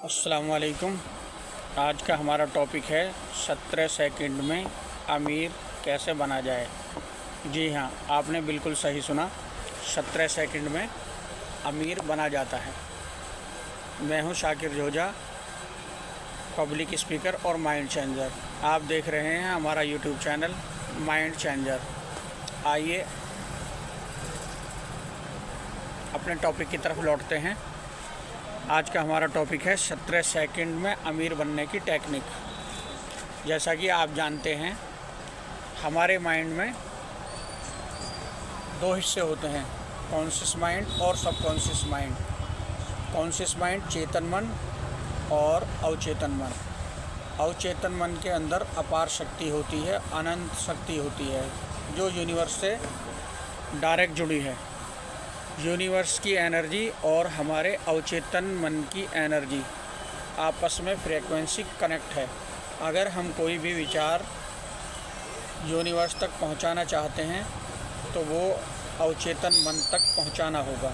अस्सलाम वालेकुम। आज का हमारा टॉपिक है 17 सेकंड में अमीर कैसे बना जाए। जी हाँ, आपने बिल्कुल सही सुना, 17 सेकंड में अमीर बना जाता है। मैं हूँ शाकिर जोजा, पब्लिक स्पीकर और माइंड चेंजर। आप देख रहे हैं हमारा यूट्यूब चैनल माइंड चेंजर। आइए अपने टॉपिक की तरफ लौटते हैं। आज का हमारा टॉपिक है 17 सेकंड में अमीर बनने की टेक्निक। जैसा कि आप जानते हैं, हमारे माइंड में दो हिस्से होते हैं, कॉन्शियस माइंड और सबकॉन्शियस माइंड। कॉन्शियस माइंड चेतन मन और अवचेतन मन। अवचेतन मन के अंदर अपार शक्ति होती है, अनंत शक्ति होती है, जो यूनिवर्स से डायरेक्ट जुड़ी है। यूनिवर्स की एनर्जी और हमारे अवचेतन मन की एनर्जी आपस में फ्रीक्वेंसी कनेक्ट है। अगर हम कोई भी विचार यूनिवर्स तक पहुंचाना चाहते हैं तो वो अवचेतन मन तक पहुंचाना होगा।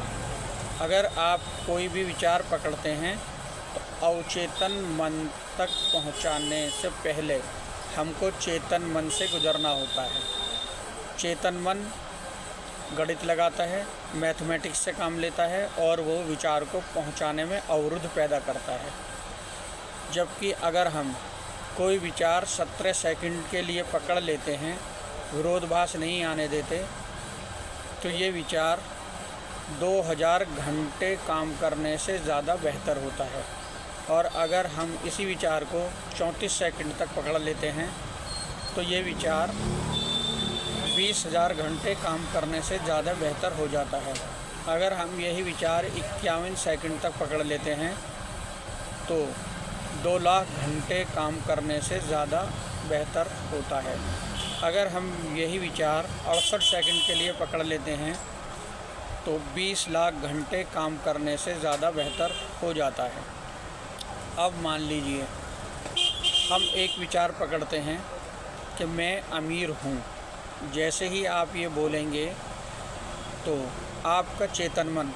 अगर आप कोई भी विचार पकड़ते हैं तो अवचेतन मन तक पहुंचाने से पहले हमको चेतन मन से गुजरना होता है। चेतन मन गणित लगाता है, मैथमेटिक्स से काम लेता है और वो विचार को पहुंचाने में अवरुद्ध पैदा करता है। जबकि अगर हम कोई विचार 17 सेकंड के लिए पकड़ लेते हैं, विरोधाभास नहीं आने देते, तो ये विचार 2000 घंटे काम करने से ज़्यादा बेहतर होता है। और अगर हम इसी विचार को 34 सेकंड तक पकड़ लेते हैं तो ये विचार 20,000 घंटे काम करने से ज़्यादा बेहतर हो जाता है। अगर हम यही विचार 51 सेकंड तक पकड़ लेते हैं तो 2 लाख घंटे काम करने से ज़्यादा बेहतर होता है। अगर हम यही विचार 68 सेकंड के लिए पकड़ लेते हैं तो 20 लाख घंटे काम करने से ज़्यादा बेहतर हो जाता है। अब मान लीजिए हम एक विचार पकड़ते हैं कि मैं अमीर हूँ। जैसे ही आप ये बोलेंगे तो आपका चेतन मन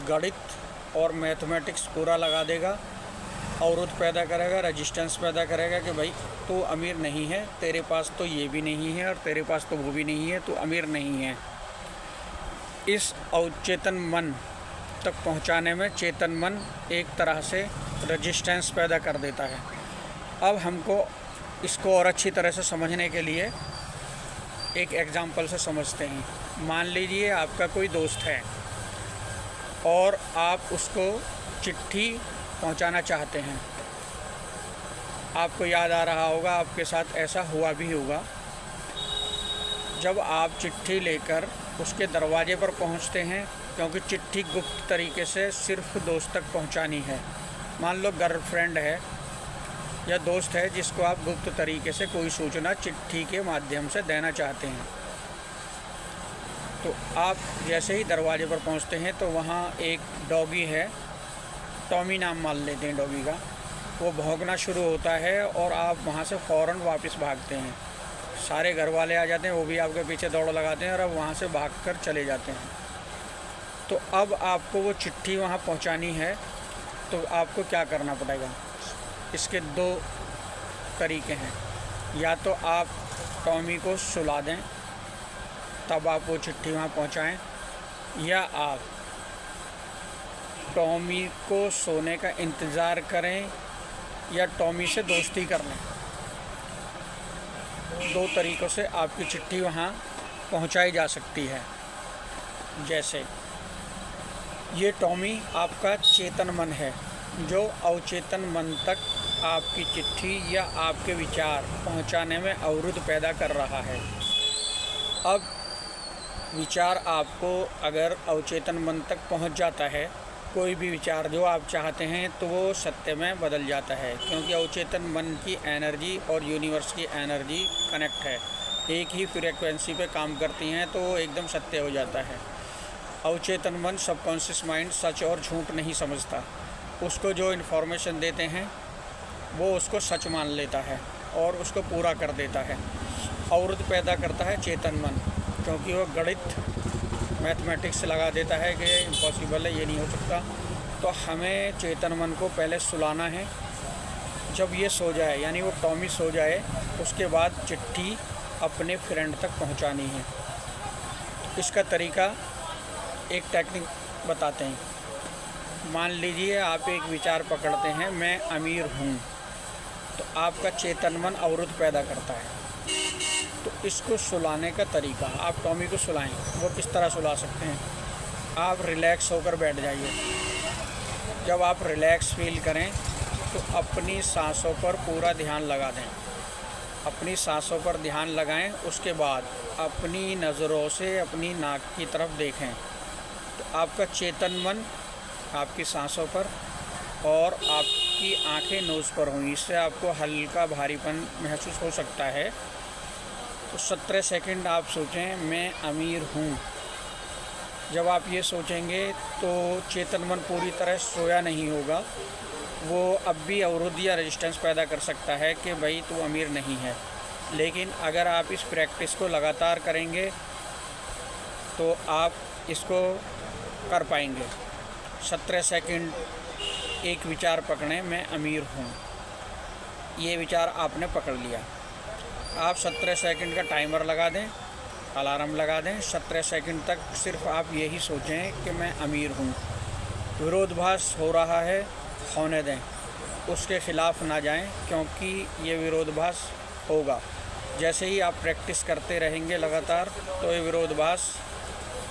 गणित और मैथमेटिक्स पूरा लगा देगा, अवरोध पैदा करेगा, रेजिस्टेंस पैदा करेगा कि भाई तू अमीर नहीं है, तेरे पास तो ये भी नहीं है और तेरे पास तो वो भी नहीं है, तू अमीर नहीं है। इस अवचेतन मन तक पहुंचाने में चेतन मन एक तरह से रेजिस्टेंस पैदा कर देता है। अब हमको इसको और अच्छी तरह से समझने के लिए एक एग्ज़ाम्पल से समझते हैं। मान लीजिए आपका कोई दोस्त है और आप उसको चिट्ठी पहुंचाना चाहते हैं। आपको याद आ रहा होगा, आपके साथ ऐसा हुआ भी होगा। जब आप चिट्ठी लेकर उसके दरवाजे पर पहुंचते हैं, क्योंकि चिट्ठी गुप्त तरीके से सिर्फ दोस्त तक पहुंचानी है। मान लो गर्लफ्रेंड है या दोस्त है जिसको आप गुप्त तरीके से कोई सूचना चिट्ठी के माध्यम से देना चाहते हैं, तो आप जैसे ही दरवाजे पर पहुंचते हैं तो वहाँ एक डॉगी है, टॉमी नाम मान लेते हैं डॉगी का। वो भौंकना शुरू होता है और आप वहाँ से फ़ौरन वापस भागते हैं। सारे घर वाले आ जाते हैं, वो भी आपके पीछे दौड़ लगाते हैं और अब वहाँ से भागकर चले जाते हैं। तो अब आपको वो चिट्ठी वहाँ पहुँचानी है, तो आपको क्या करना पड़ेगा? इसके 2 तरीके हैं। या तो आप टॉमी को सुला दें, तब आप वो चिट्ठी वहाँ पहुँचाएँ, या आप टॉमी को सोने का इंतज़ार करें या टॉमी से दोस्ती कर लें। 2 तरीक़ों से आपकी चिट्ठी वहाँ पहुँचाई जा सकती है। जैसे ये टॉमी आपका चेतन मन है जो अवचेतन मन तक आपकी चिट्ठी या आपके विचार पहुंचाने में अवरुद्ध पैदा कर रहा है। अब विचार आपको अगर अवचेतन मन तक पहुंच जाता है, कोई भी विचार जो आप चाहते हैं, तो वो सत्य में बदल जाता है, क्योंकि अवचेतन मन की एनर्जी और यूनिवर्स की एनर्जी कनेक्ट है, एक ही फ्रीक्वेंसी पे काम करती हैं, तो वो एकदम सत्य हो जाता है। अवचेतन मन सबकॉन्शियस माइंड सच और झूठ नहीं समझता। उसको जो इन्फॉर्मेशन देते हैं वो उसको सच मान लेता है और उसको पूरा कर देता है। अवरुद्ध पैदा करता है चेतन मन, क्योंकि वो गणित मैथमेटिक्स लगा देता है कि इम्पॉसिबल है, ये नहीं हो सकता, तो हमें चेतन मन को पहले सुलाना है। जब ये सो जाए, यानी वो टॉमी सो जाए, उसके बाद चिट्ठी अपने फ्रेंड तक पहुंचानी है। इसका तरीका, एक टेक्निक बताते हैं। मान लीजिए आप एक विचार पकड़ते हैं, मैं अमीर हूँ, तो आपका चेतन मन अवरुद्ध पैदा करता है। तो इसको सुलाने का तरीका, आप टॉमी को सुलाएं। वो किस तरह सुला सकते हैं? आप रिलैक्स होकर बैठ जाइए। जब आप रिलैक्स फील करें तो अपनी सांसों पर पूरा ध्यान लगा दें। अपनी सांसों पर ध्यान लगाएं, उसके बाद अपनी नज़रों से अपनी नाक की तरफ देखें। तो आपका चेतन मन आपकी सांसों पर और आपकी आंखें नोज़ पर होंगी। इससे आपको हल्का भारीपन महसूस हो सकता है। तो 17 सेकंड आप सोचें, मैं अमीर हूँ। जब आप ये सोचेंगे तो चेतन मन पूरी तरह सोया नहीं होगा। वो अब भी अवरोध या रेजिस्टेंस पैदा कर सकता है कि भाई तू अमीर नहीं है। लेकिन अगर आप इस प्रैक्टिस को लगातार करेंगे तो आप इसको कर पाएंगे। 17 सेकंड एक विचार पकड़ें, मैं अमीर हूँ। ये विचार आपने पकड़ लिया। आप 17 सेकंड का टाइमर लगा दें, अलार्म लगा दें। 17 सेकंड तक सिर्फ आप यही सोचें कि मैं अमीर हूँ। विरोधाभास हो रहा है, होने दें, उसके ख़िलाफ़ ना जाएं, क्योंकि ये विरोधाभास होगा। जैसे ही आप प्रैक्टिस करते रहेंगे लगातार, तो ये विरोधाभास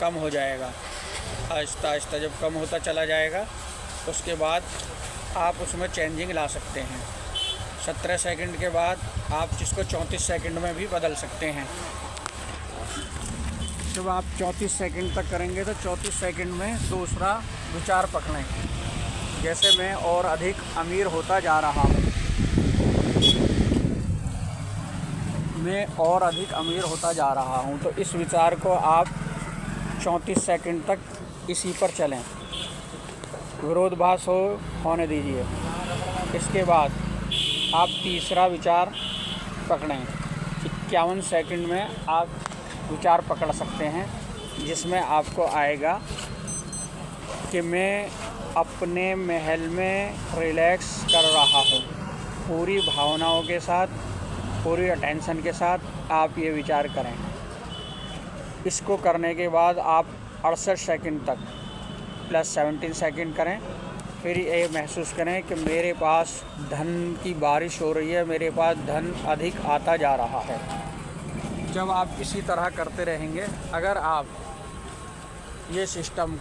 कम हो जाएगा। आहिस्ता आहिस्ता जब कम होता चला जाएगा, उसके बाद आप उसमें चेंजिंग ला सकते हैं। 17 सेकंड के बाद आप इसको 34 सेकंड में भी बदल सकते हैं। जब आप 34 सेकंड तक करेंगे तो 34 सेकंड में दूसरा विचार पकड़ें। जैसे मैं और अधिक अमीर होता जा रहा हूँ, मैं और अधिक अमीर होता जा रहा हूँ। तो इस विचार को आप 34 सेकंड तक इसी पर चलें। विरोधाभास होने दीजिए। इसके बाद आप तीसरा विचार पकड़ें। 51 सेकंड में आप विचार पकड़ सकते हैं, जिसमें आपको आएगा कि मैं अपने महल में रिलैक्स कर रहा हूँ। पूरी भावनाओं के साथ, पूरी अटेंशन के साथ आप ये विचार करें। इसको करने के बाद आप 68 सेकंड तक प्लस 17 सेकंड करें। फिर ये महसूस करें कि मेरे पास धन की बारिश हो रही है, मेरे पास धन अधिक आता जा रहा है। जब आप इसी तरह करते रहेंगे, अगर आप ये सिस्टम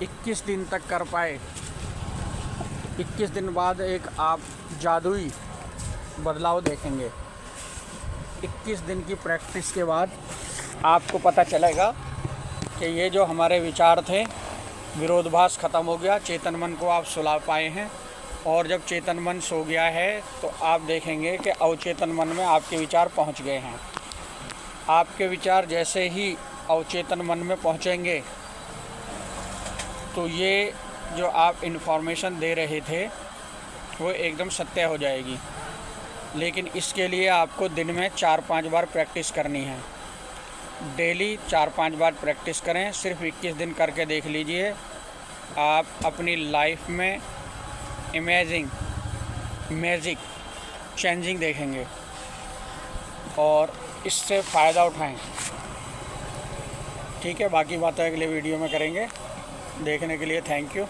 21 दिन तक कर पाए, 21 दिन बाद एक आप जादुई बदलाव देखेंगे। 21 दिन की प्रैक्टिस के बाद आपको पता चलेगा कि ये जो हमारे विचार थे, विरोधाभास ख़त्म हो गया, चेतन मन को आप सुला पाए हैं। और जब चेतन मन सो गया है तो आप देखेंगे कि अवचेतन मन में आपके विचार पहुंच गए हैं। आपके विचार जैसे ही अवचेतन मन में पहुंचेंगे तो ये जो आप इन्फॉर्मेशन दे रहे थे वो एकदम सत्य हो जाएगी। लेकिन इसके लिए आपको दिन में 4-5 बार प्रैक्टिस करनी है। डेली 4-5 बार प्रैक्टिस करें। सिर्फ 21 दिन करके देख लीजिए, आप अपनी लाइफ में मैजिक चेंजिंग देखेंगे और इससे फ़ायदा उठाएं। ठीक है, बाकी बातें अगले वीडियो में करेंगे। देखने के लिए थैंक यू।